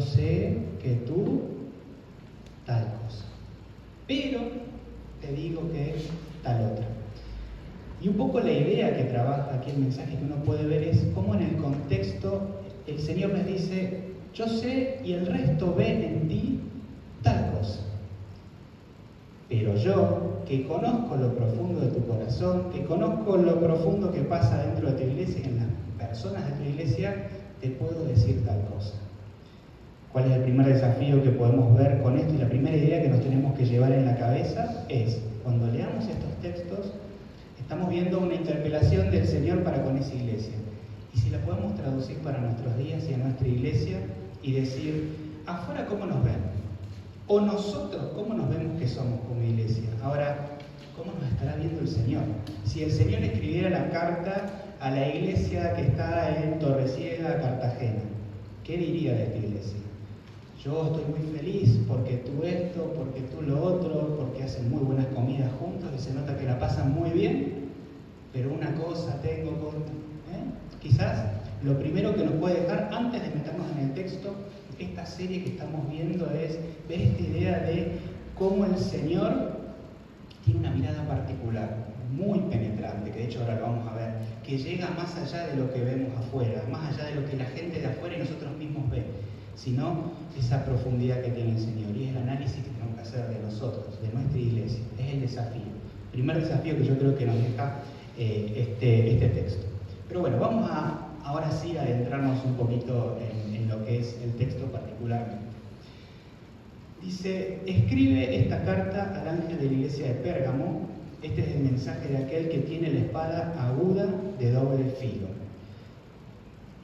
yo sé que tú tal cosa, pero te digo que tal otra. Y un poco la idea que trabaja aquí el mensaje que uno puede ver es cómo en el contexto el Señor les dice, yo sé y el resto ve en ti tal cosa. Pero yo, que conozco lo profundo de tu corazón, que conozco lo profundo que pasa dentro de tu iglesia y en las personas de tu iglesia, te puedo decir tal cosa. ¿Cuál es el primer desafío que podemos ver con esto? Y la primera idea que nos tenemos que llevar en la cabeza es, cuando leamos estos textos, estamos viendo una interpelación del Señor para con esa iglesia. Y si la podemos traducir para nuestros días y a nuestra iglesia y decir, afuera cómo nos ven, o nosotros cómo nos vemos que somos como iglesia. Ahora, ¿cómo nos estará viendo el Señor? Si el Señor escribiera la carta a la iglesia que está en Torreciega, Cartagena, ¿qué diría de esta iglesia? Yo estoy muy feliz porque tú esto, porque tú lo otro, porque hacen muy buenas comidas juntos y se nota que la pasan muy bien, pero una cosa tengo con... Quizás lo primero que nos puede dejar, antes de meternos en el texto, esta serie que estamos viendo es ver esta idea de cómo el Señor tiene una mirada particular, muy penetrante, que de hecho ahora lo vamos a ver, que llega más allá de lo que vemos afuera, más allá de lo que la gente de afuera y nosotros mismos ven, sino esa profundidad que tiene el Señor. Y es el análisis que tenemos que hacer de nosotros, de nuestra iglesia. Es el desafío. El primer desafío que yo creo que nos deja este texto. Pero bueno, vamos a ahora sí a adentrarnos un poquito en lo que es el texto particularmente. Dice, escribe esta carta al ángel de la iglesia de Pérgamo. Este es el mensaje de aquel que tiene la espada aguda de doble filo.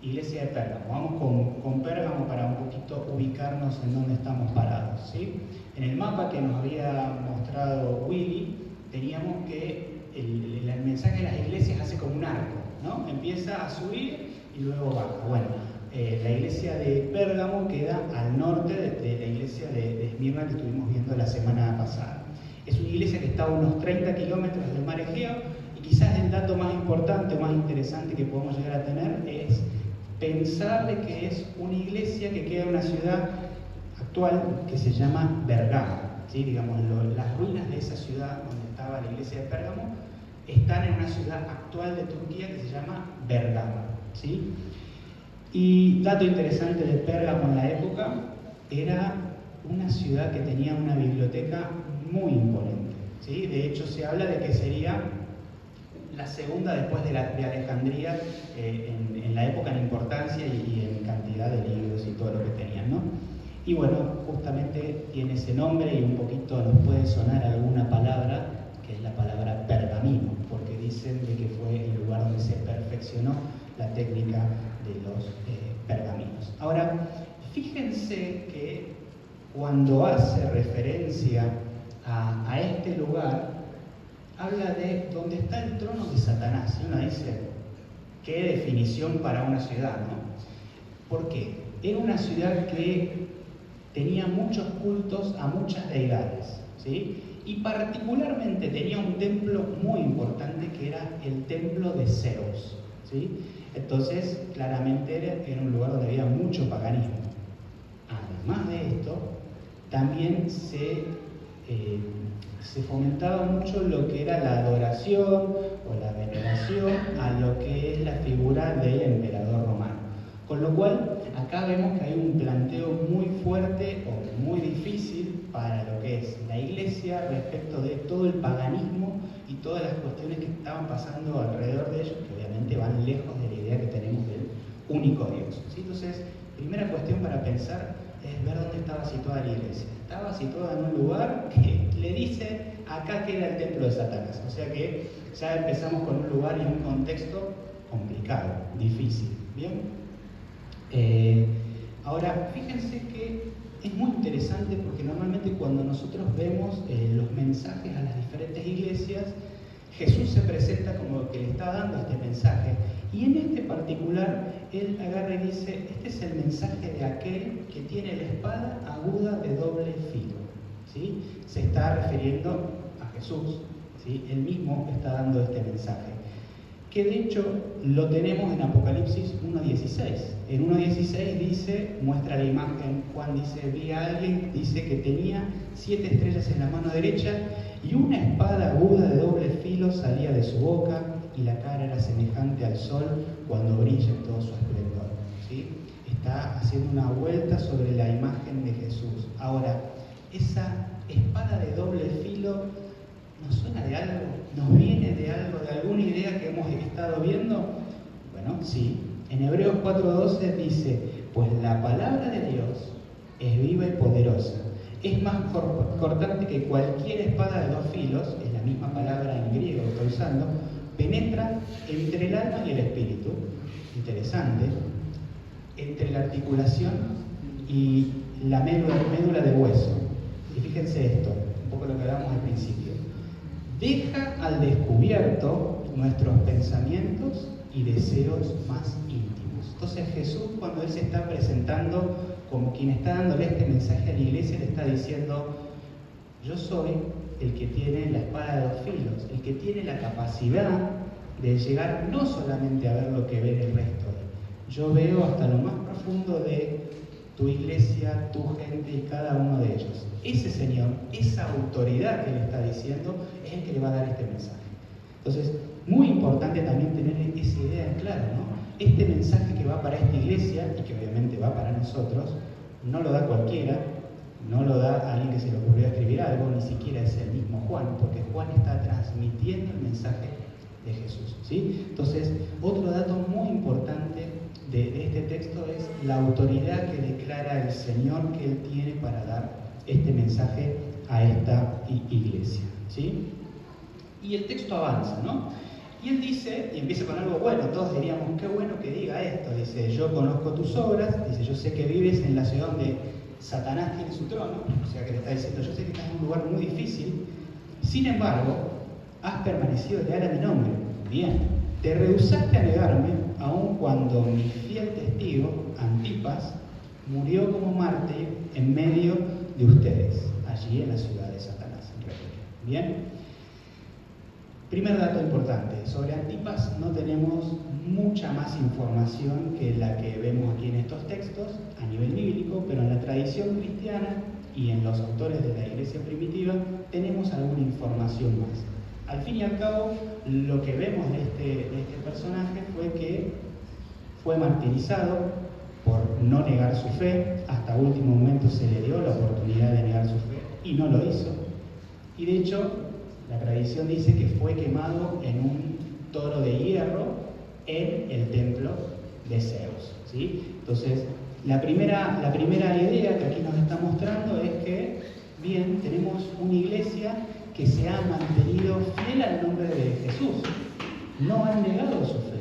Iglesia de Pérgamo. Vamos con Pérgamo para un poquito ubicarnos en dónde estamos parados, ¿sí? En el mapa que nos había mostrado Willy, teníamos que el mensaje de las iglesias hace como un arco, ¿no? Empieza a subir y luego baja. Bueno, la iglesia de Pérgamo queda al norte de la iglesia de Esmirna que estuvimos viendo la semana pasada. Es una iglesia que está a unos 30 kilómetros del mar Egeo y quizás el dato más importante, más interesante que podemos llegar a tener es pensar de que es una iglesia que queda en una ciudad actual que se llama Bergamo, ¿sí? Digamos, las ruinas de esa ciudad donde estaba la iglesia de Pérgamo están en una ciudad actual de Turquía que se llama Bergamo, ¿sí? Y dato interesante de Pérgamo en la época, era una ciudad que tenía una biblioteca muy imponente, ¿sí? De hecho, se habla de que sería la segunda después de Alejandría en la época en importancia y en cantidad de libros y todo lo que tenían, ¿no? Y bueno, justamente tiene ese nombre y un poquito nos puede sonar alguna palabra, que es la palabra pergamino, porque dicen de que fue el lugar donde se perfeccionó la técnica de los pergaminos. Ahora, fíjense que cuando hace referencia a este lugar, habla de donde está el trono de Satanás. Y uno dice, qué definición para una ciudad, ¿no? ¿Por qué? Era una ciudad que tenía muchos cultos a muchas deidades, ¿sí? Y particularmente tenía un templo muy importante que era el templo de Zeus, ¿sí? Entonces, claramente era un lugar donde había mucho paganismo. Además de esto, también se fomentaba mucho lo que era la adoración o la veneración a lo que es la figura del emperador romano. Con lo cual, acá vemos que hay un planteo muy fuerte o muy difícil para lo que es la iglesia respecto de todo el paganismo y todas las cuestiones que estaban pasando alrededor de ellos, que obviamente van lejos de la idea que tenemos del único Dios, ¿sí? Entonces, primera cuestión para pensar es ver dónde estaba situada la iglesia. Estaba situada en un lugar que le dice, acá queda el templo de Satanás. O sea que ya empezamos con un lugar y un contexto complicado, difícil. ¿Bien? Ahora, fíjense que es muy interesante porque normalmente cuando nosotros vemos los mensajes a las diferentes iglesias, Jesús se presenta como que le está dando este mensaje. Y en este particular, él agarra y dice, este es el mensaje de aquel que tiene la espada aguda de doble filo, ¿sí? Se está refiriendo a Jesús, ¿sí? Él mismo está dando este mensaje. que de hecho lo tenemos en Apocalipsis 1.16. En 1.16 dice, muestra la imagen, Juan dice, vi a alguien, dice que tenía 7 estrellas en la mano derecha y una espada aguda de doble filo salía de su boca y la cara era semejante al sol cuando brilla en todo su esplendor. ¿Sí? Está haciendo una vuelta sobre la imagen de Jesús. Ahora, esa espada de doble filo ¿nos suena de algo? ¿Nos viene de algo, de alguna idea que hemos estado viendo? Bueno, sí. En Hebreos 4:12 dice, pues la palabra de Dios es viva y poderosa. Es más cortante que cualquier espada de 2 filos, es la misma palabra en griego que estoy usando, penetra entre el alma y el espíritu. Interesante. Entre la articulación y la médula de hueso. Y fíjense esto, un poco lo que hablamos al principio. Deja al descubierto nuestros pensamientos y deseos más íntimos. Entonces Jesús, cuando Él se está presentando como quien está dándole este mensaje a la iglesia, le está diciendo, yo soy el que tiene la espada de 2 filos, el que tiene la capacidad de llegar no solamente a ver lo que ve el resto, yo veo hasta lo más profundo de tu iglesia, tu gente y cada uno de ellos. Ese Señor, esa autoridad que le está diciendo, es el que le va a dar este mensaje. Entonces, muy importante también tener esa idea en claro, ¿no? Este mensaje que va para esta iglesia, y que obviamente va para nosotros, no lo da cualquiera, no lo da alguien que se le ocurrió escribir algo, ni siquiera es el mismo Juan, porque Juan está transmitiendo el mensaje de Jesús, ¿sí? Entonces, otro dato muy importante de este texto es la autoridad que declara el Señor que Él tiene para dar este mensaje a esta iglesia, ¿sí? Y el texto avanza, ¿no? Y Él dice, y empieza con algo bueno, todos diríamos, qué bueno que diga esto, dice, yo conozco tus obras, dice, yo sé que vives en la ciudad donde Satanás tiene su trono, o sea que le está diciendo, yo sé que estás en un lugar muy difícil, sin embargo, has permanecido leal a mi nombre. Bien, te rehusaste a negarme, aun cuando mi fiel testigo, Antipas, murió como mártir en medio de ustedes, allí en la ciudad de Satanás, en realidad. Bien, primer dato importante, sobre Antipas no tenemos mucha más información que la que vemos aquí en estos textos a nivel bíblico, pero en la tradición cristiana y en los autores de la iglesia primitiva tenemos alguna información más. Al fin y al cabo, lo que vemos de este personaje fue que fue martirizado por no negar su fe, hasta último momento se le dio la oportunidad de negar su fe y no lo hizo. Y de hecho, la tradición dice que fue quemado en un toro de hierro en el templo de Zeus, ¿sí? Entonces, la primera idea que aquí nos está mostrando es que, bien, tenemos una iglesia que se ha mantenido fiel al nombre de Jesús, no han negado su fe.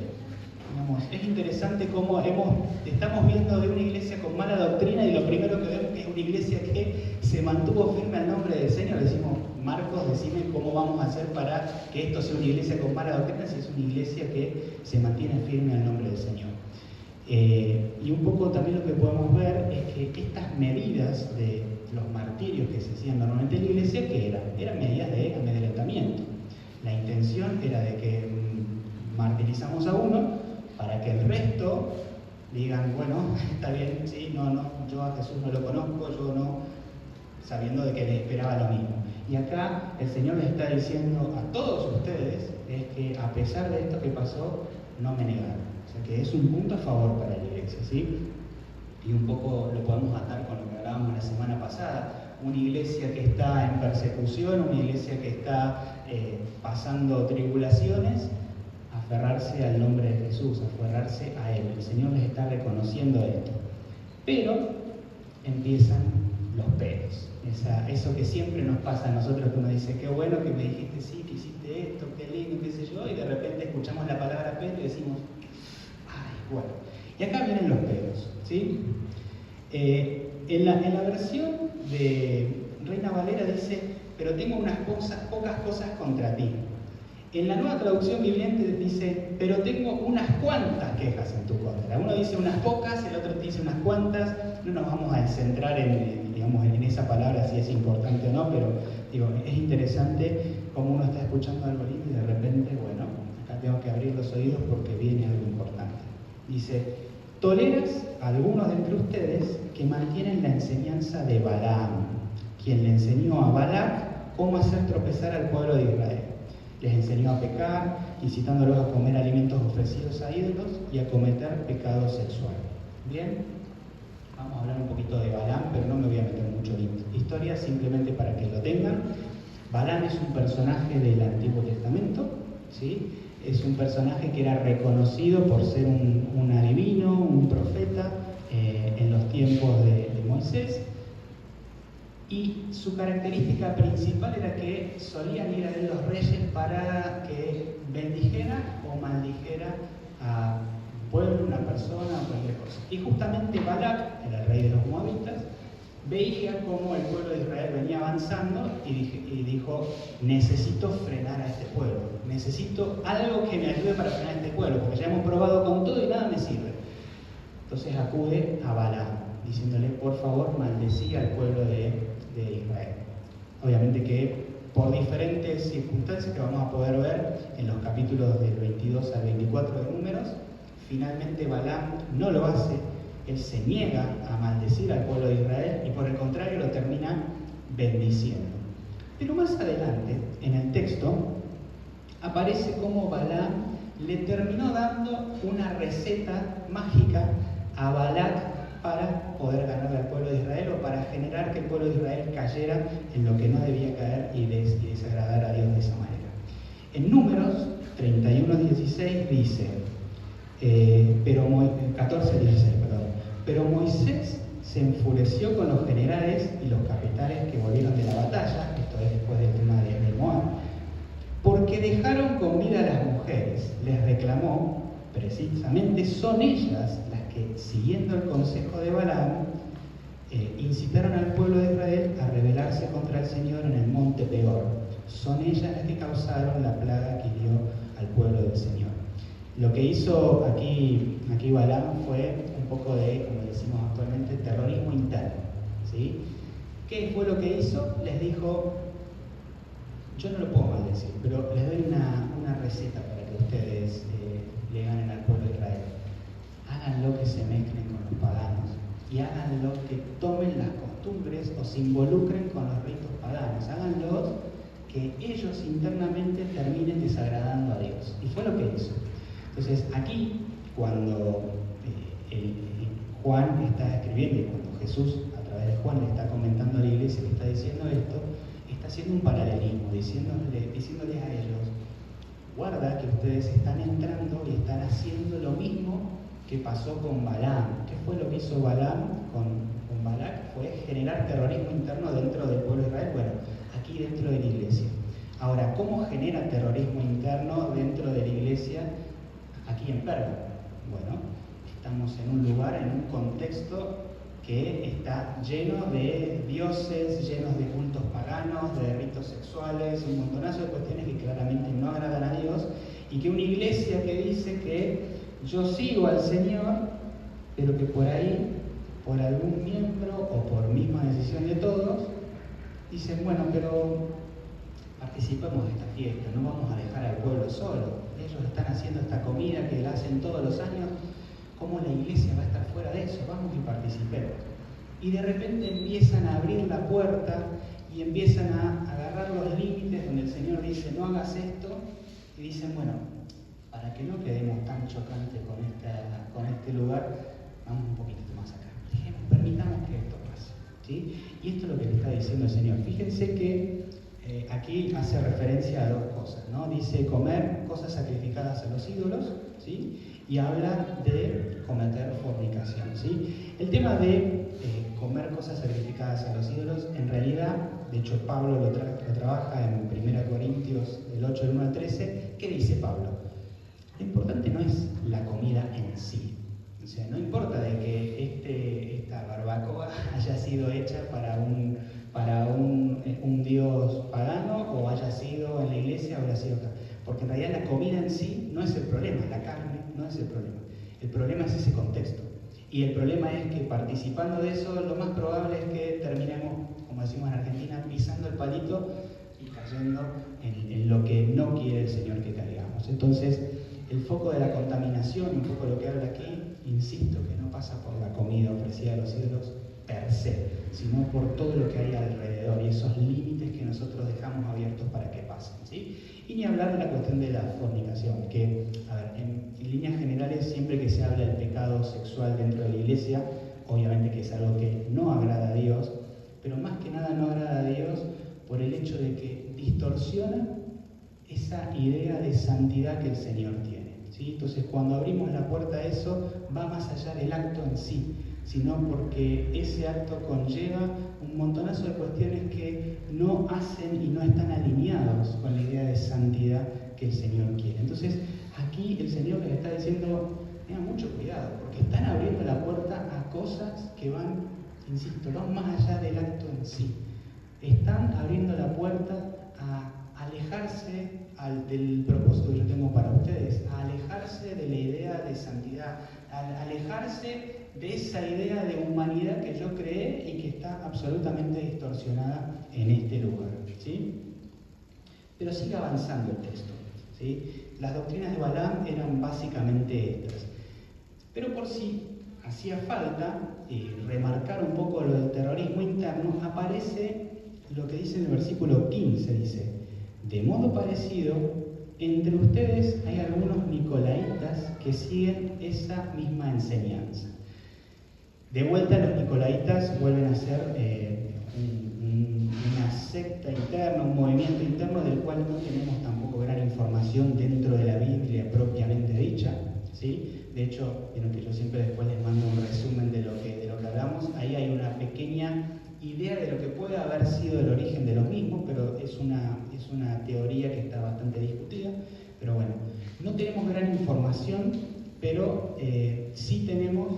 Digamos, es interesante cómo estamos viendo de una iglesia con mala doctrina y lo primero que vemos es una iglesia que se mantuvo firme al nombre del Señor. Decimos, Marcos, decime cómo vamos a hacer para que esto sea una iglesia con mala doctrina si es una iglesia que se mantiene firme al nombre del Señor. Y un poco también lo que podemos ver es que estas medidas de los martirios que se hacían normalmente en la iglesia, ¿qué eran? Eran medidas de amedrentamiento. La intención era de que martirizamos a uno para que el resto digan, bueno, está bien, sí, no, yo a Jesús no lo conozco, yo no, sabiendo de que les esperaba lo mismo. Y acá el Señor les está diciendo a todos ustedes es que a pesar de esto que pasó, no me negaron. O sea que es un punto a favor para la iglesia, ¿sí? Y un poco lo podemos atar con lo que hablábamos la semana pasada. Una iglesia que está en persecución, una iglesia que está pasando tribulaciones, aferrarse al nombre de Jesús, aferrarse a Él. El Señor les está reconociendo esto. Pero empiezan los peros. Eso que siempre nos pasa a nosotros, que uno dice, qué bueno que me dijiste sí, que hiciste esto, qué lindo, qué sé yo, y de repente escuchamos la palabra pero y decimos, ay, bueno. Y acá vienen los peros, ¿sí? En la versión de Reina Valera dice, pero tengo unas pocas cosas contra ti. En la Nueva Traducción Viviente dice, pero tengo unas cuantas quejas en tu contra. Uno dice unas pocas, el otro dice unas cuantas. No nos vamos a centrar en esa palabra, si es importante o no, pero digo, es interesante cómo uno está escuchando algo lindo y de repente, bueno, acá tengo que abrir los oídos porque viene algo importante. Dice, toleras a algunos de entre ustedes que mantienen la enseñanza de Balaam, quien le enseñó a Balac cómo hacer tropezar al pueblo de Israel. Les enseñó a pecar, incitándolos a comer alimentos ofrecidos a ídolos y a cometer pecado sexual. Bien, vamos a hablar un poquito de Balaam, pero no me voy a meter mucho en historia, simplemente para que lo tengan. Balaam es un personaje del Antiguo Testamento, ¿sí? Es un personaje que era reconocido por ser un adivino, un profeta en los tiempos de Moisés. Y su característica principal era que solían ir a él los reyes para que bendijera o maldijera a un pueblo, una persona o cualquier cosa. Y justamente Balac, era el rey de los moabitas, veía cómo el pueblo de Israel venía avanzando y dijo, necesito frenar a este pueblo, necesito algo que me ayude para frenar a este pueblo, porque ya hemos probado con todo y nada me sirve. Entonces acude a Balaam, diciéndole, por favor, maldecí al pueblo de Israel. Obviamente que por diferentes circunstancias que vamos a poder ver en los capítulos del 22 al 24 de Números, finalmente Balaam no lo hace, él se niega a maldecir al pueblo de Israel y por el contrario lo termina bendiciendo. Pero más adelante, en el texto, aparece cómo Balaam le terminó dando una receta mágica a Balac para poder ganarle al pueblo de Israel o para generar que el pueblo de Israel cayera en lo que no debía caer y desagradar a Dios de esa manera. En Números 31:16 dice, 14:16, pero Moisés se enfureció con los generales y los capitanes que volvieron de la batalla, esto es después del tema de Moab, porque dejaron con vida a las mujeres. Les reclamó, precisamente son ellas las que, siguiendo el consejo de Balaam, incitaron al pueblo de Israel a rebelarse contra el Señor en el monte Peor. Son ellas las que causaron la plaga que hirió al pueblo del Señor. Lo que hizo aquí Balaam fue un poco de, como decimos actualmente, terrorismo interno, ¿sí? ¿Qué fue lo que hizo? Les dijo, yo no lo puedo maldecir, pero les doy una receta para que ustedes le ganen al pueblo de Israel. Háganlo que se mezclen con los paganos y háganlo que tomen las costumbres o se involucren con los ritos paganos. Háganlos que ellos internamente terminen desagradando a Dios. Y fue lo que hizo. Entonces, aquí, cuando Juan está escribiendo y cuando Jesús, a través de Juan, le está comentando a la iglesia que está diciendo esto, está haciendo un paralelismo, diciéndoles a ellos, guarda que ustedes están entrando y están haciendo lo mismo que pasó con Balaam. ¿Qué fue lo que hizo Balaam con Balac? Fue generar terrorismo interno dentro del pueblo de Israel, bueno, aquí dentro de la iglesia. Ahora, ¿cómo genera terrorismo interno dentro de la iglesia aquí en Pérgamo? Bueno, estamos en un lugar, en un contexto que está lleno de dioses, llenos de cultos paganos, de ritos sexuales, un montonazo de cuestiones que claramente no agradan a Dios, y que una iglesia que dice que yo sigo al Señor, pero que por ahí, por algún miembro o por misma decisión de todos, dicen, bueno, pero participemos de esta fiesta, no vamos a dejar al pueblo solo. Ellos están haciendo esta comida que la hacen todos los años, ¿cómo la iglesia va a estar fuera de eso? Vamos y participemos. Y de repente empiezan a abrir la puerta y empiezan a agarrar los límites donde el Señor dice, no hagas esto, y dicen, bueno, para que no quedemos tan chocantes con este lugar, vamos un poquito más acá. Permitamos que esto pase, ¿sí? Y esto es lo que le está diciendo el Señor. Fíjense que aquí hace referencia a dos cosas, ¿no? Dice comer cosas sacrificadas a los ídolos, ¿sí? Y habla de cometer fornicación, ¿sí? El tema de comer cosas sacrificadas a los ídolos, en realidad, de hecho Pablo lo trabaja en 1 Corintios del 8, del 1 al 13, ¿qué dice Pablo? Lo importante no es la comida en sí, o sea, no importa de que esta barbacoa haya sido hecha para un dios pagano o haya sido en la iglesia o haya sido acá, porque en realidad la comida en sí no es el problema, la carne no es el problema es ese contexto. Y el problema es que participando de eso, lo más probable es que terminemos, como decimos en Argentina, pisando el palito y cayendo en lo que no quiere el Señor que caigamos. Entonces, el foco de la contaminación, un poco lo que habla aquí, insisto que no pasa por la comida ofrecida a los ídolos per se, sino por todo lo que hay alrededor y esos límites que nosotros dejamos abiertos para que pasen, ¿sí? Y ni hablar de la cuestión de la fornicación, que, a ver, en líneas generales, siempre que se habla del pecado sexual dentro de la iglesia, obviamente que es algo que no agrada a Dios, pero más que nada no agrada a Dios por el hecho de que distorsiona esa idea de santidad que el Señor tiene, ¿sí? Entonces, cuando abrimos la puerta a eso, va más allá del acto en sí, sino porque ese acto conlleva un montonazo de cuestiones que no hacen y no están alineados con la idea de santidad que el Señor quiere. Entonces, aquí el Señor les está diciendo, tengan mucho cuidado, porque están abriendo la puerta a cosas que van, insisto, van más allá del acto en sí. Están abriendo la puerta a alejarse del propósito que yo tengo para ustedes, a alejarse de la idea de santidad, a alejarse de esa idea de humanidad que yo creé y que está absolutamente distorsionada en este lugar, ¿sí? Pero sigue avanzando el texto, ¿sí? Las doctrinas de Balaam eran básicamente estas. Pero por si hacía falta remarcar un poco lo del terrorismo interno, aparece lo que dice en el versículo 15, dice: de modo parecido, entre ustedes hay algunos nicolaitas que siguen esa misma enseñanza. De vuelta, los nicolaitas vuelven a ser una secta interna, un movimiento interno del cual no tenemos tampoco gran información dentro de la Biblia propiamente dicha, ¿sí? De hecho, vieron que yo siempre después les mando un resumen de lo que hablamos. Ahí hay una pequeña idea de lo que puede haber sido el origen de los mismos, pero es una teoría que está bastante discutida. Pero bueno, no tenemos gran información, pero sí tenemos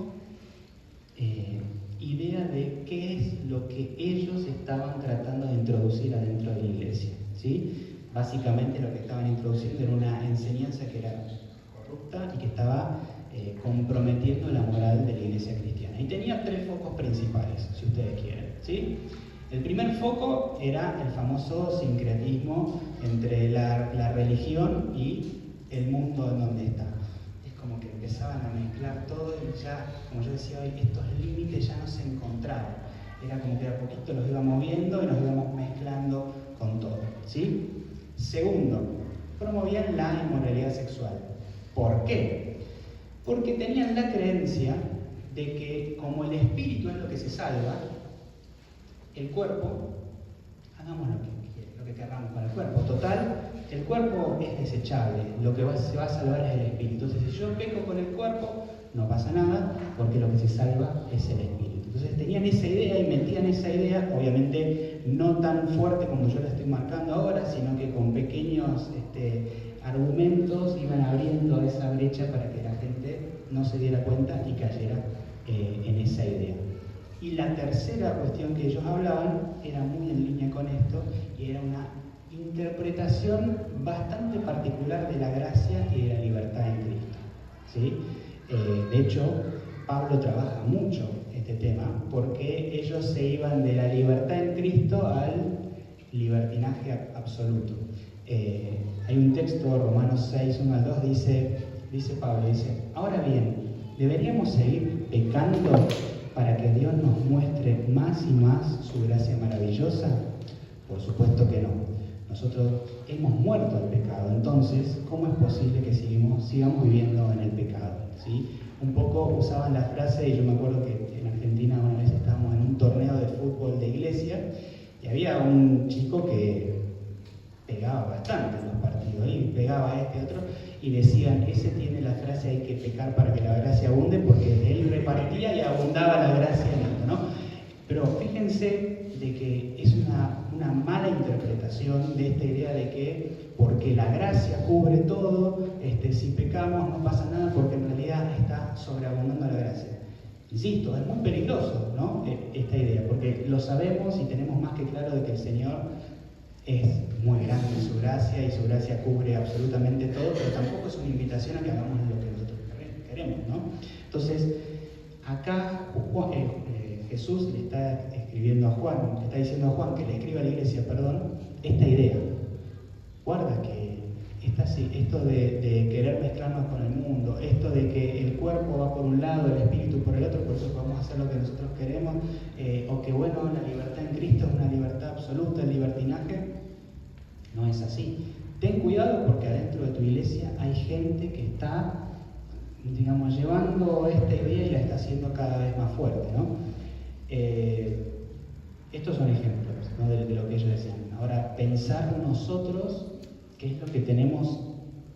idea de qué es lo que ellos estaban tratando de introducir adentro de la iglesia, ¿sí? Básicamente lo que estaban introduciendo era una enseñanza que era corrupta y que estaba comprometiendo la moral de la iglesia cristiana. Y tenía tres focos principales, si ustedes quieren, ¿sí? El primer foco era el famoso sincretismo entre la religión y el mundo en donde está. Es como que empezaban a mezclar todo y ya, como yo decía hoy, estos límites ya no se encontraban. Era como que de a poquito los íbamos viendo y nos íbamos mezclando con todo, ¿sí? Segundo, promovían la inmoralidad sexual. ¿Por qué? Porque tenían la creencia de que como el espíritu es lo que se salva, el cuerpo, hagamos lo que queramos con el cuerpo. Total, el cuerpo es desechable, lo que se va a salvar es el espíritu. Entonces, si yo peco con el cuerpo, no pasa nada, porque lo que se salva es el espíritu. Entonces tenían esa idea y metían esa idea, obviamente no tan fuerte como yo la estoy marcando ahora, sino que con pequeños argumentos iban abriendo esa brecha para que la gente no se diera cuenta y cayera en esa idea. Y la tercera cuestión que ellos hablaban era muy en línea con esto, y era una interpretación bastante particular de la gracia y de la libertad en Cristo, ¿sí? De hecho, Pablo trabaja mucho este tema, porque ellos se iban de la libertad en Cristo al libertinaje absoluto. Hay un texto, Romanos 6, 1 al 2, dice Pablo, ahora bien, ¿deberíamos seguir pecando para que Dios nos muestre más y más su gracia maravillosa? Por supuesto que no. Nosotros hemos muerto al pecado, entonces, ¿cómo es posible que sigamos viviendo en el pecado? ¿Sí? Un poco usaban la frase, y yo me acuerdo que en Argentina una vez estábamos en un torneo de fútbol de iglesia, y había un chico que pegaba bastante en los partidos, y pegaba a este otro, y decían, ese tiene la frase hay que pecar para que la gracia abunde, porque él repartía y abundaba la gracia en esto, ¿no? Pero fíjense de que es una mala interpretación de esta idea de que porque la gracia cubre todo, si pecamos no pasa nada porque en realidad está sobreabundando la gracia. Insisto, es muy peligroso, ¿no? Esta idea, porque lo sabemos y tenemos más que claro de que el Señor es muy grande en su gracia y su gracia cubre absolutamente todo, pero tampoco es una invitación a que hagamos lo que nosotros queremos, ¿no? Entonces, acá Jesús le está escribiendo a Juan, le está diciendo a Juan que le escriba a la iglesia, esta idea. Guarda que esto de querer mezclarnos con el mundo, esto de que el cuerpo va por un lado, el espíritu por el otro, por eso podemos hacer lo que nosotros queremos, o que bueno, la libertad en Cristo es una libertad absoluta, el libertinaje, no es así. Ten cuidado porque adentro de tu iglesia hay gente que está, digamos, llevando esta idea y la está haciendo cada vez más fuerte, ¿no? Estos son ejemplos, ¿no?, de lo que ellos decían. Ahora, pensar nosotros qué es lo que tenemos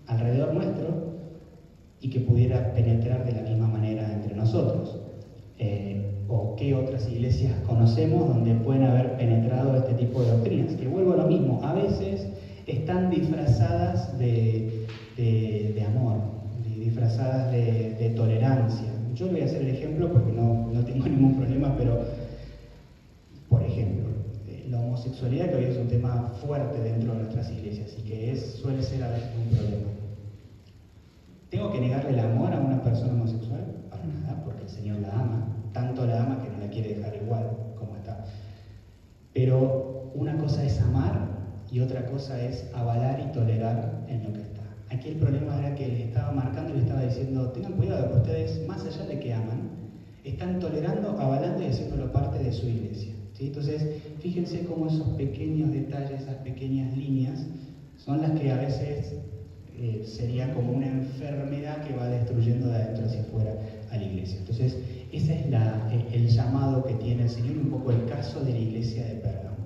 alrededor nuestro y que pudiera penetrar de la misma manera entre nosotros. O qué otras iglesias conocemos donde pueden haber penetrado este tipo de doctrinas, que vuelvo a lo mismo, a veces están disfrazadas de amor, disfrazadas de tolerancia. Yo le voy a hacer el ejemplo porque no tengo ningún problema, pero, por ejemplo, la homosexualidad, que hoy es un tema fuerte dentro de nuestras iglesias y que suele ser a veces un problema. ¿Tengo que negarle el amor a una persona homosexual? Para nada, porque el Señor la ama, tanto la ama que no la quiere dejar igual como está. Pero una cosa es amar y otra cosa es avalar y tolerar en lo que está. Aquí el problema era que les estaba marcando y les estaba diciendo, tengan cuidado, que ustedes, más allá de que aman, están tolerando, avalando y haciéndolo parte de su iglesia, ¿sí? Entonces, fíjense cómo esos pequeños detalles, esas pequeñas líneas, son las que a veces sería como una enfermedad que va destruyendo de adentro hacia afuera a la iglesia. Entonces, ese es el llamado que tiene el Señor, un poco el caso de la iglesia de Pérgamo.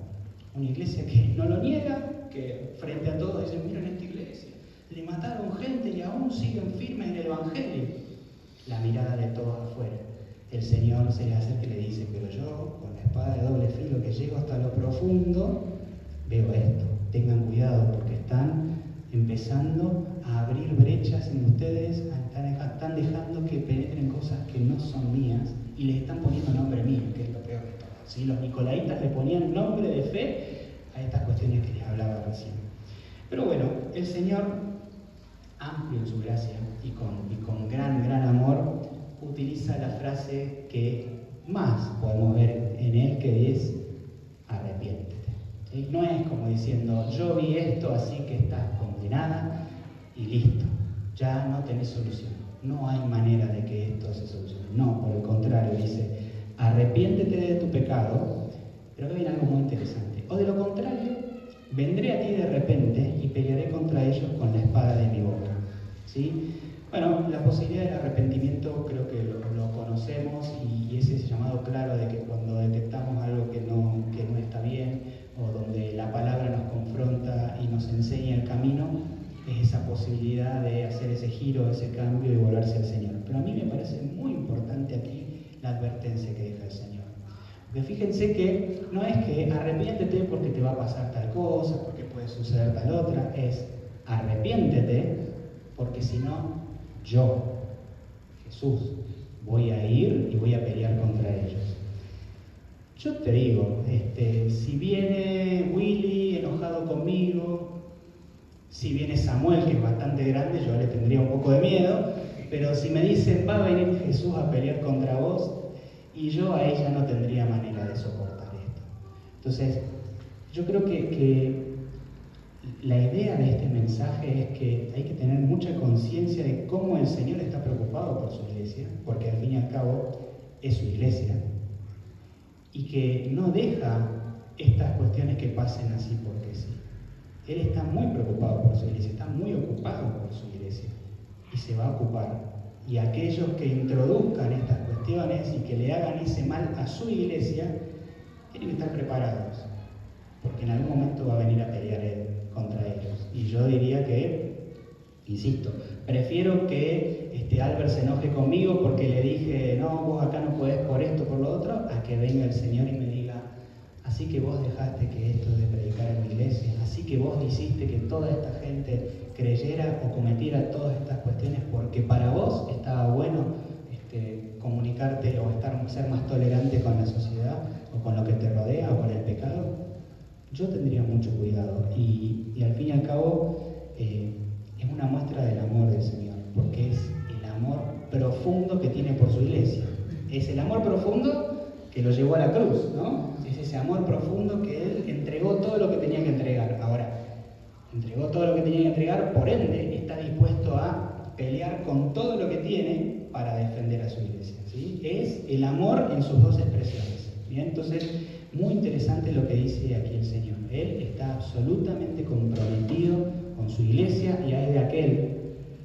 Una iglesia que no lo niega, que frente a todo dicen, miren esta iglesia, le mataron gente y aún siguen firmes en el Evangelio. La mirada de todos afuera. El Señor se les acerca y le dice, pero yo, con la espada de doble filo que llego hasta lo profundo, veo esto. Tengan cuidado porque están empezando a abrir brechas en ustedes, están dejando que penetren cosas que no son mías y les están poniendo nombre mío, que es lo peor de todo, ¿sí? Los nicolaitas le ponían nombre de fe a estas cuestiones que les hablaba recién. Pero bueno, el Señor, amplio en su gracia y con gran amor, utiliza la frase que más podemos ver en él, que es arrepiéntete. ¿Sí? No es como diciendo, yo vi esto, así que estás condenada y listo, ya no tenés solución. No hay manera de que esto se solucione. No, por el contrario, dice, arrepiéntete de tu pecado, pero acá viene algo muy interesante. O de lo contrario, vendré a ti de repente y pelearé contra ellos con la espada de mi boca. ¿Sí? Bueno, la posibilidad del arrepentimiento creo que lo conocemos y es ese llamado claro de que cuando detectamos algo que no está bien o donde la palabra nos confronta y nos enseña el camino, es esa posibilidad de hacer ese giro, ese cambio y volverse al Señor. Pero a mí me parece muy importante aquí la advertencia que deja el Señor. Porque fíjense que no es que arrepiéntete porque te va a pasar tal cosa, porque puede suceder tal otra, es arrepiéntete porque si no, yo, Jesús, voy a ir y voy a pelear contra ellos. Yo te digo, si viene Willy enojado conmigo, si viene Samuel, que es bastante grande, yo le tendría un poco de miedo, pero si me dicen, va a venir Jesús a pelear contra vos, y yo a ella no tendría manera de soportar esto. Entonces, yo creo que la idea de este mensaje es que hay que tener mucha conciencia de cómo el Señor está preocupado por su iglesia, porque al fin y al cabo es su iglesia, y que no deja estas cuestiones que pasen así porque sí. Él está muy preocupado por su iglesia, está muy ocupado por su iglesia, y se va a ocupar. Y aquellos que introduzcan estas cuestiones y que le hagan ese mal a su iglesia, tienen que estar preparados, porque en algún momento va a venir a pelear él contra ellos. Y yo diría que, insisto, prefiero que Albert se enoje conmigo porque le dije, no, vos acá no podés por esto, por lo otro, a que venga el Señor y me diga, así que vos dejaste que esto de predicar en mi iglesia, así que vos hiciste que toda esta gente creyera o cometiera todas estas cuestiones porque para vos estaba bueno comunicarte o ser más tolerante con la sociedad o con lo que te rodea o con el pecado. Yo tendría mucho cuidado y al fin y al cabo es una muestra del amor del Señor, porque es el amor profundo que tiene por su iglesia. Es el amor profundo que lo llevó a la cruz, ¿no? Es ese amor profundo que Él entregó todo lo que tenía que entregar. Ahora, entregó todo lo que tenía viene a entregar, por ende está dispuesto a pelear con todo lo que tiene para defender a su iglesia, ¿sí? Es el amor en sus dos expresiones. Bien, entonces, muy interesante lo que dice aquí el Señor. Él está absolutamente comprometido con su iglesia y hay de aquel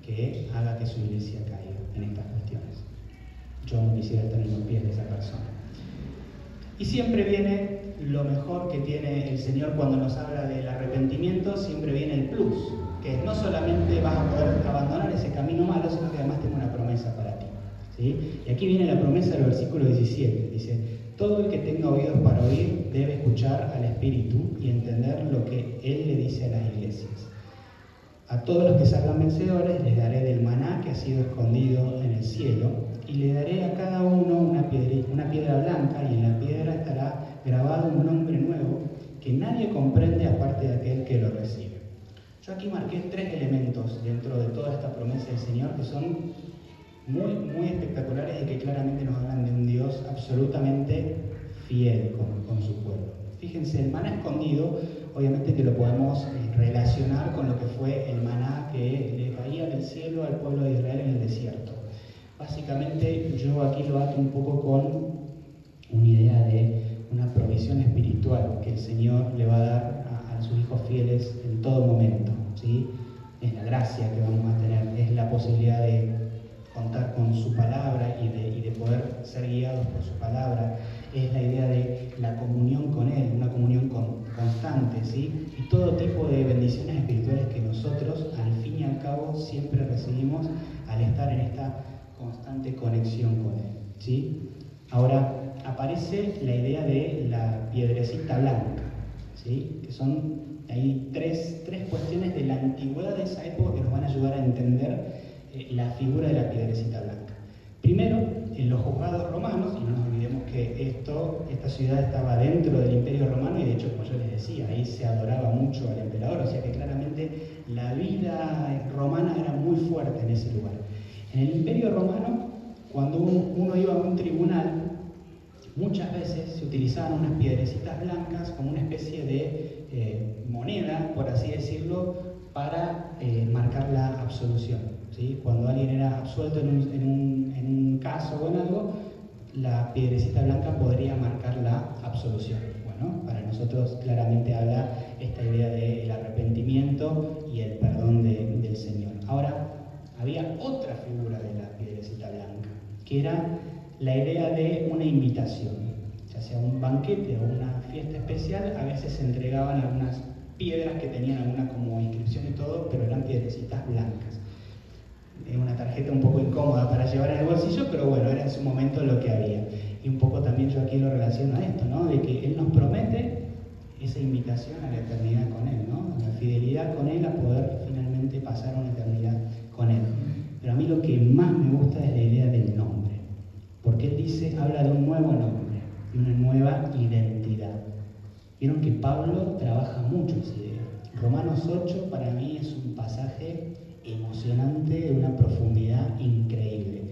que haga que su iglesia caiga en estas cuestiones. Yo no quisiera estar en los pies de esa persona. Y siempre viene lo mejor que tiene el Señor cuando nos habla del arrepentimiento, siempre viene el plus, que no solamente vas a poder abandonar ese camino malo, sino que además tengo una promesa para ti, ¿sí? Y aquí viene la promesa del versículo 17, dice: todo el que tenga oídos para oír debe escuchar al Espíritu y entender lo que Él le dice a las iglesias. A todos los que salgan vencedores les daré del maná que ha sido escondido en el cielo, y le daré a cada uno una piedra blanca, y en la piedra estará grabado un nombre nuevo que nadie comprende aparte de aquel que lo recibe. Yo aquí marqué 3 elementos dentro de toda esta promesa del Señor que son muy, muy espectaculares y que claramente nos hablan de un Dios absolutamente fiel con su pueblo. Fíjense, el maná escondido, obviamente que lo podemos relacionar con lo que fue el maná que le caía del cielo al pueblo de Israel en el desierto. Básicamente yo aquí lo ato un poco con una idea de una provisión espiritual que el Señor le va a dar a sus hijos fieles en todo momento, ¿sí? Es la gracia que vamos a tener, es la posibilidad de contar con su palabra y de poder ser guiados por su palabra, es la idea de la comunión con Él, una comunión constante, ¿sí? Y todo tipo de bendiciones espirituales que nosotros, al fin y al cabo, siempre recibimos al estar en esta constante conexión con Él, ¿sí? Ahora, aparece la idea de la piedrecita blanca, ¿sí? Que son ahí tres cuestiones de la antigüedad de esa época que nos van a ayudar a entender la figura de la piedrecita blanca. Primero, en los juzgados romanos, y no nos olvidemos que esta ciudad estaba dentro del Imperio Romano y de hecho, como yo les decía, ahí se adoraba mucho al emperador, o sea que claramente la vida romana era muy fuerte en ese lugar. En el Imperio Romano, cuando uno iba a un tribunal, muchas veces se utilizaban unas piedrecitas blancas como una especie de moneda, por así decirlo, para marcar la absolución, ¿sí? Cuando alguien era absuelto en un caso o en algo, la piedrecita blanca podría marcar la absolución. Bueno, para nosotros claramente habla esta idea del arrepentimiento y el perdón del Señor. Ahora, había otra figura de la piedrecita blanca, que era la idea de una invitación, ya sea un banquete o una fiesta especial. A veces se entregaban algunas piedras que tenían alguna como inscripción y todo, pero eran piedrecitas blancas. Es una tarjeta un poco incómoda para llevar en el bolsillo, pero bueno, era en su momento lo que había. Y un poco también yo aquí lo relaciono a esto, ¿no? De que Él nos promete esa invitación a la eternidad con Él, ¿no? La fidelidad con Él a poder finalmente pasar una eternidad con Él. Pero a mí lo que más me gusta es la idea del nombre, porque Él dice, habla de un nuevo nombre, de una nueva identidad. Vieron que Pablo trabaja mucho esa idea. Romanos 8 para mí es un pasaje emocionante, de una profundidad increíble,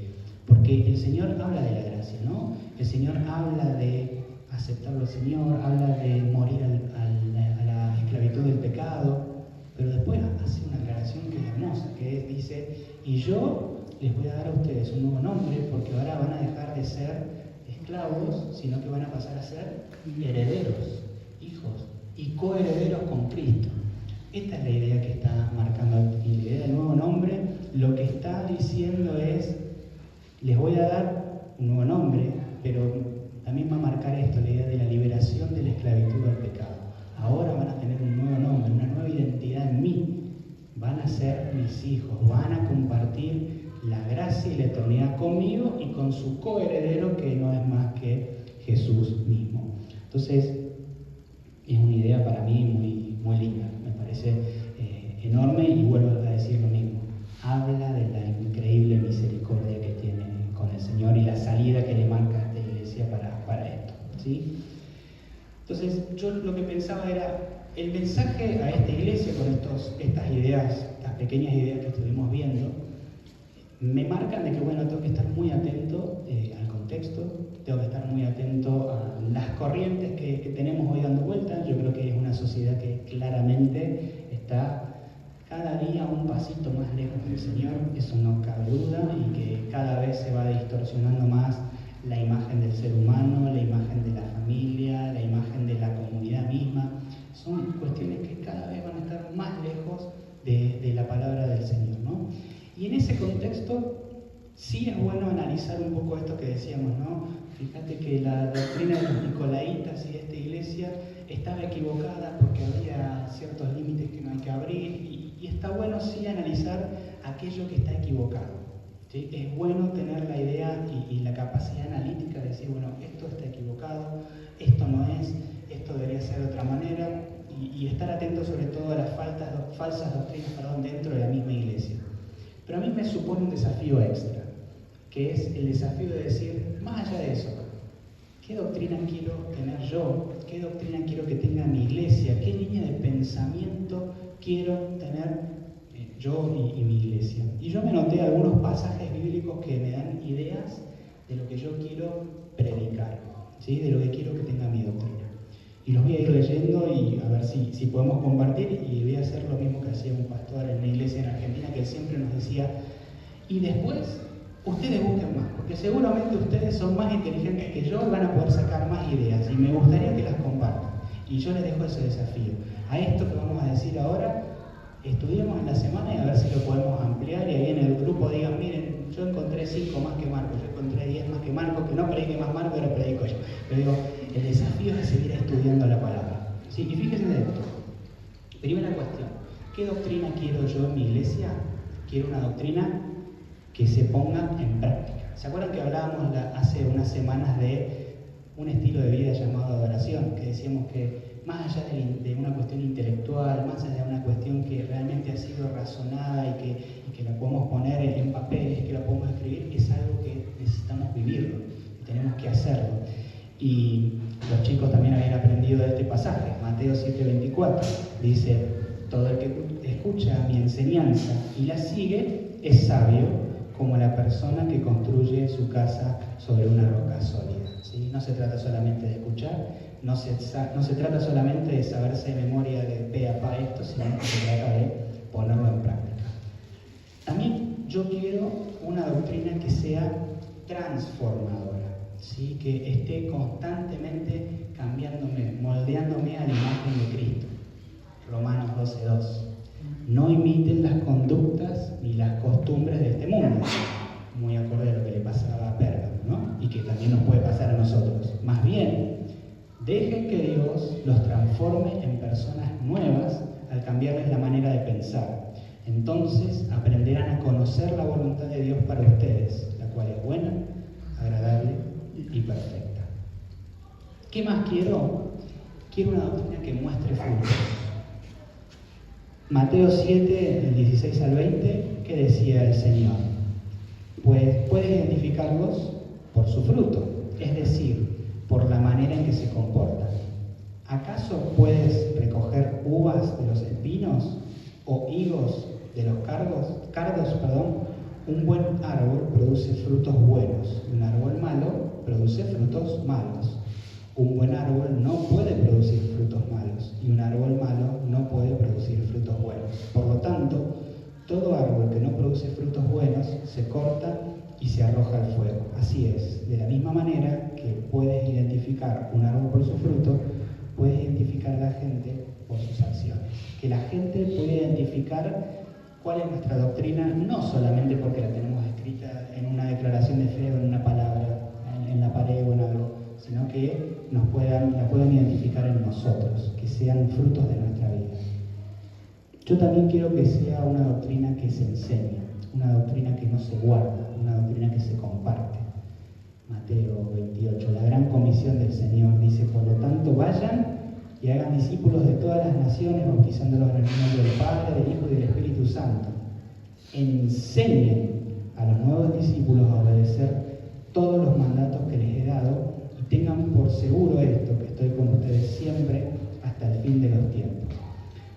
porque el Señor habla de la gracia, ¿no? El Señor habla de aceptarlo al Señor, habla de morir a la esclavitud del pecado, pero después hace una aclaración que es hermosa, que dice, y yo les voy a dar a ustedes un nuevo nombre, porque ahora van a dejar de ser esclavos, sino que van a pasar a ser herederos, hijos, y coherederos con Cristo. Esta es la idea que está marcando aquí, la idea del nuevo nombre. Lo que está diciendo es, les voy a dar un nuevo nombre, pero también va a marcar esto, la idea de la liberación de la esclavitud del pecado. Ahora van a tener un nuevo nombre, una nueva identidad en mí. Van a ser mis hijos, van a compartir la gracia y la eternidad conmigo y con su coheredero, que no es más que Jesús mismo. Entonces, es una idea para mí muy linda, me parece enorme, y vuelvo a decir lo mismo. Habla de la increíble misericordia que tiene con el Señor y la salida que le marca a esta iglesia para esto, ¿sí? Entonces, yo lo que pensaba era, el mensaje a esta iglesia con estas ideas, estas pequeñas ideas que estuvimos viendo, me marcan de que, bueno, tengo que estar muy atento al contexto, tengo que estar muy atento a las corrientes que tenemos hoy dando vueltas. Yo creo que es una sociedad que claramente está cada día un pasito más lejos del Señor, eso no cabe duda, y que cada vez se va distorsionando más la imagen del ser humano, la imagen de la familia, la imagen de la comunidad misma. Son cuestiones que cada vez van a estar más lejos de la palabra del Señor, ¿no? Y en ese contexto sí es bueno analizar un poco esto que decíamos, ¿no? Fíjate que la doctrina de los nicolaitas y de esta iglesia estaba equivocada porque había ciertos límites que no hay que abrir, y está bueno sí analizar aquello que está equivocado, ¿sí? Es bueno tener la idea y la capacidad analítica de decir, bueno, esto está equivocado, esto no es, esto debería ser de otra manera, y estar atento sobre todo a las falsas doctrinas dentro de la misma iglesia. Pero a mí me supone un desafío extra, que es el desafío de decir, más allá de eso, ¿qué doctrina quiero tener yo? ¿Qué doctrina quiero que tenga mi iglesia? ¿Qué línea de pensamiento quiero tener yo y mi iglesia? Y yo me noté algunos pasajes bíblicos que me dan ideas de lo que yo quiero predicar, ¿sí? De lo que quiero que tenga mi doctrina. Y los voy a ir leyendo y a ver si podemos compartir, y voy a hacer lo mismo que hacía un pastor en una iglesia en Argentina, que siempre nos decía, y después ustedes busquen más, porque seguramente ustedes son más inteligentes que yo y van a poder sacar más ideas, y me gustaría que las compartan. Y yo les dejo ese desafío. A esto que vamos a decir ahora, estudiemos en la semana y a ver si lo podemos ampliar, y ahí en el grupo digan, miren, yo encontré 5 más que Marco, yo encontré 10 más que Marco, que no predique más Marco, pero predico yo. Pero digo, el desafío es seguir estudiando la palabra, ¿sí? Y fíjense de esto. Primera cuestión, ¿qué doctrina quiero yo en mi iglesia? Quiero una doctrina que se ponga en práctica. ¿Se acuerdan que hablábamos hace unas semanas de un estilo de vida llamado adoración? Que decíamos que más allá de una cuestión intelectual, más allá de una cuestión que realmente ha sido razonada y que la podemos poner en papeles, que la podemos escribir, es algo que necesitamos vivirlo, y tenemos que hacerlo. Y los chicos también habían aprendido de este pasaje, Mateo 7:24, dice, todo el que escucha mi enseñanza y la sigue es sabio como la persona que construye su casa sobre una roca sólida, ¿sí? No se trata solamente de escuchar, no se trata solamente de saberse de memoria de pe a pa esto, sino que se trata de ponerlo en práctica. También yo quiero una doctrina que sea transformadora, ¿sí? Que esté constantemente cambiándome, moldeándome a la imagen de Cristo. Romanos 12:2. No imiten las conductas ni las costumbres de este mundo, muy acorde a lo que le pasaba a Pérgamo, ¿no? Y que también nos puede pasar a nosotros. Más bien, dejen que Dios los transforme en personas nuevas al cambiarles la manera de pensar. Entonces aprenderán a conocer la voluntad de Dios para ustedes, la cual es buena, agradable y perfecta. ¿Qué más quiero? Quiero una doctrina que muestre frutos. Mateo 7, del 16 al 20, ¿qué decía el Señor? Pues puedes identificarlos por su fruto, es decir, por la manera en que se comportan. ¿Acaso puedes recoger uvas de los espinos o higos de los cardos? Un buen árbol produce frutos buenos y un árbol malo produce frutos malos. Un buen árbol no puede producir frutos malos y un árbol malo no puede producir frutos buenos. Por lo tanto, todo árbol que no produce frutos buenos se corta y se arroja al fuego. Así es, de la misma manera que puedes identificar un árbol por su fruto, puedes identificar a la gente por sus acciones. Que la gente pueda identificar cuál es nuestra doctrina, no solamente porque la tenemos escrita en una declaración de fe o en una palabra, en la pared o en algo, sino que la puedan identificar en nosotros, que sean frutos de nuestra vida. Yo también quiero que sea una doctrina que se enseña, una doctrina que no se guarda, una doctrina que se comparte. Mateo 28, la gran comisión del Señor dice, por lo tanto vayan y hagan discípulos de todas las naciones, bautizándolos en el nombre del Padre, del Hijo y del Espíritu Santo. Enseñen a los nuevos discípulos a obedecer todos los mandatos que les he dado, y tengan por seguro esto, que estoy con ustedes siempre hasta el fin de los tiempos.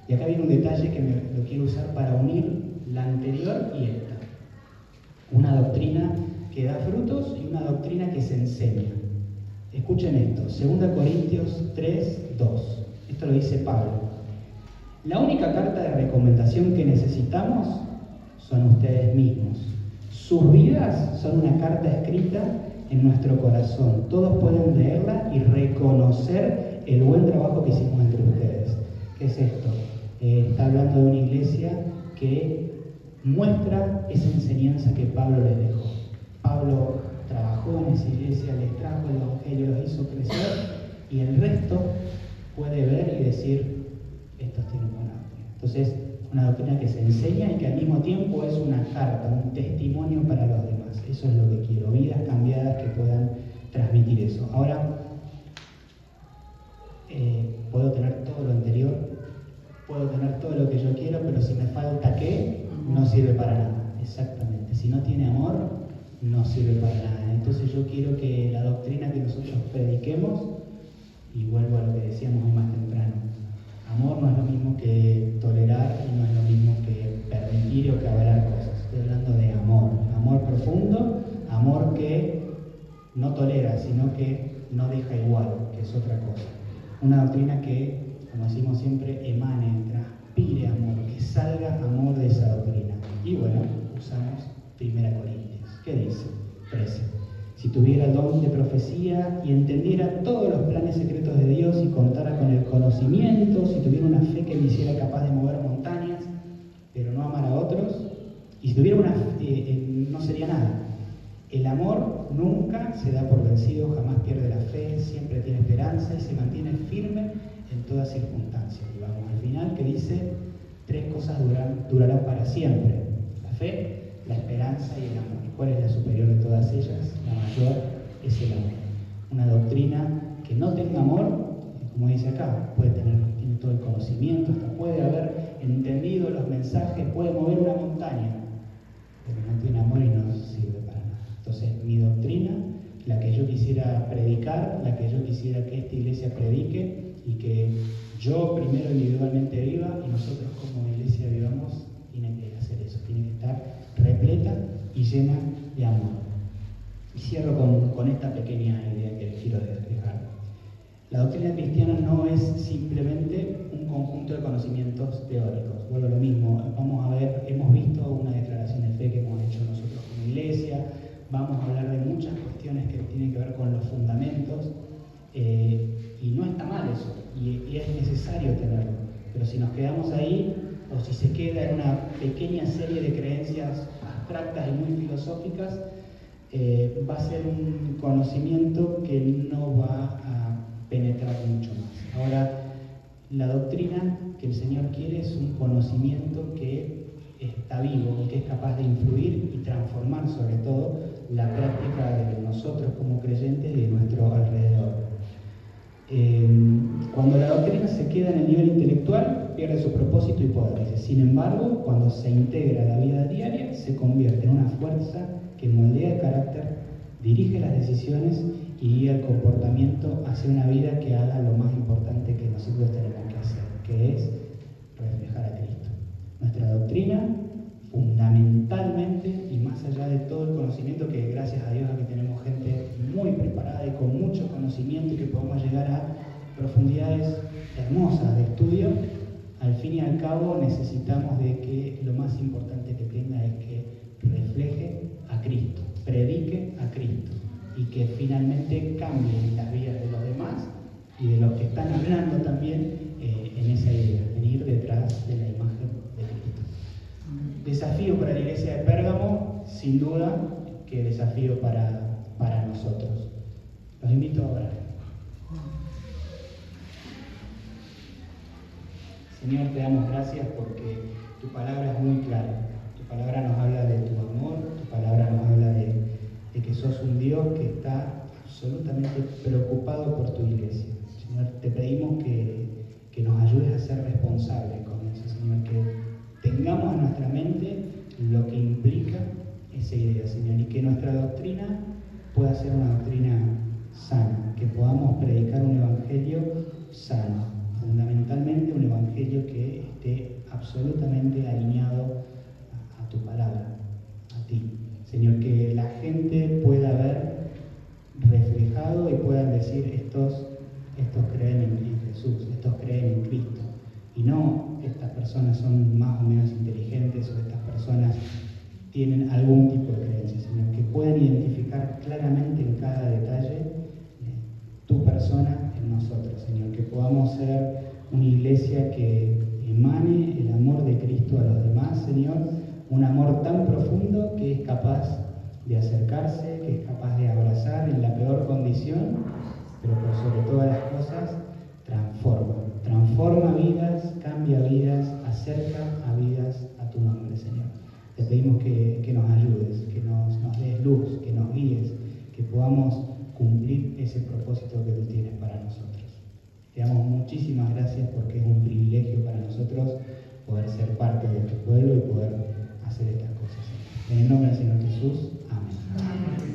Y acá viene un detalle que lo quiero usar para unir la anterior y esta. Una doctrina que da frutos y una doctrina que se enseña. Escuchen esto, 2 Corintios 3:2. Esto lo dice Pablo. La única carta de recomendación que necesitamos son ustedes mismos. Sus vidas son una carta escrita en nuestro corazón. Todos pueden leerla y reconocer el buen trabajo que hicimos entre ustedes. ¿Qué es esto? Está hablando de una iglesia que muestra esa enseñanza que Pablo les dejó. Pablo trabajó en esa iglesia, les trajo el evangelio, los hizo crecer, y el resto puede ver y decir, estos tienen buena doctrina. Entonces, una doctrina que se enseña y que al mismo tiempo es una carta, un testimonio para los demás. Eso es lo que quiero, vidas cambiadas que puedan transmitir eso. Ahora, puedo tener todo lo anterior, puedo tener todo lo que yo quiero, pero si me falta qué, no sirve para nada. Exactamente. Si no tiene amor, no sirve para nada. Entonces yo quiero que la doctrina que nosotros prediquemos, y vuelvo a lo que decíamos más temprano, amor no es lo mismo que tolerar y no es lo mismo que permitir o que avalar cosas. Estoy hablando de amor, amor profundo, amor que no tolera, sino que no deja igual, que es otra cosa. Una doctrina que, como decimos siempre, emane, transpire amor, que salga amor de esa doctrina. Y bueno, usamos 1 Corintios. ¿Qué dice? 13. Si tuviera el don de profecía y entendiera todos los planes secretos de Dios y contara con el conocimiento, si tuviera una fe que me hiciera capaz de mover montañas, pero no amar a otros, y si tuviera una fe, no sería nada. El amor nunca se da por vencido, jamás pierde la fe, siempre tiene esperanza y se mantiene firme en todas circunstancias. Y vamos al final, que dice, 3 cosas durarán para siempre: la fe, la esperanza y el amor. ¿Cuál es la superior de todas ellas? La mayor es el amor. Una doctrina que no tenga amor, como dice acá, tiene todo el conocimiento, hasta puede haber entendido los mensajes, puede mover una montaña, pero no tiene amor y no sirve para nada. Entonces, mi doctrina, la que yo quisiera predicar, la que yo quisiera que esta iglesia predique y que yo primero individualmente viva y nosotros como iglesia vivamos, tiene que hacer eso, tiene que estar repleta y llena de amor. Y cierro con esta pequeña idea que les quiero dejar. La doctrina cristiana no es simplemente un conjunto de conocimientos teóricos. Vuelvo a lo mismo, vamos a ver, hemos visto una declaración de fe que hemos hecho nosotros como iglesia, vamos a hablar de muchas cuestiones que tienen que ver con los fundamentos, y no está mal eso, y es necesario tenerlo, pero si nos quedamos ahí, o si se queda en una pequeña serie de creencias abstractas y muy filosóficas, va a ser un conocimiento que no va a penetrar mucho más. Ahora, la doctrina que el Señor quiere es un conocimiento que está vivo y que es capaz de influir y transformar sobre todo la práctica de nosotros como creyentes y de nuestro alrededor. Cuando la doctrina se queda en el nivel intelectual, pierde su propósito y poder. Sin embargo, cuando se integra a la vida diaria, se convierte en una fuerza que moldea el carácter, dirige las decisiones y guía el comportamiento hacia una vida que haga lo más importante que nosotros tenemos que hacer, que es reflejar a Cristo. Nuestra doctrina, fundamentalmente, y más allá de todo el conocimiento, que gracias a Dios aquí tenemos gente muy preparada y con mucho conocimiento y que podemos llegar a profundidades hermosas de estudio, al fin y al cabo necesitamos de que lo más importante que tenga es que refleje a Cristo, predique a Cristo y que finalmente cambie las vidas de los demás y de los que están hablando también en esa idea, en ir detrás de la imagen de Cristo. Desafío para la iglesia de Pérgamo, sin duda que desafío para nosotros. Los invito a orar. Señor, te damos gracias porque tu palabra es muy clara. Tu palabra nos habla de tu amor, tu palabra nos habla de que sos un Dios que está absolutamente preocupado por tu iglesia. Señor, te pedimos que nos ayudes a ser responsables con eso, Señor, que tengamos en nuestra mente lo que implica esa idea, Señor, y que nuestra doctrina pueda ser una doctrina sana, que podamos predicar un evangelio sano, fundamentalmente un evangelio que esté absolutamente alineado a tu palabra, a ti. Señor, que la gente pueda ver reflejado y puedan decir estos creen en Jesús, estos creen en Cristo, y no esta personas son más o menos inteligentes o estas personas tienen algún tipo de creencia, Señor, que puedan identificar claramente en cada detalle tu persona en nosotros, Señor, que podamos ser una iglesia que emane el amor de Cristo a los demás, Señor, un amor tan profundo que es capaz de acercarse, que es capaz de abrazar en la peor condición, pero por sobre todas las cosas, transforma vidas, cambia vidas, acerca a vidas a tu nombre, Señor. Te pedimos que nos ayudes, que nos des luz, que nos guíes, que podamos cumplir ese propósito que tú tienes para nosotros. Te damos muchísimas gracias porque es un privilegio para nosotros poder ser parte de tu pueblo y poder hacer estas cosas. En el nombre del Señor Jesús, amén.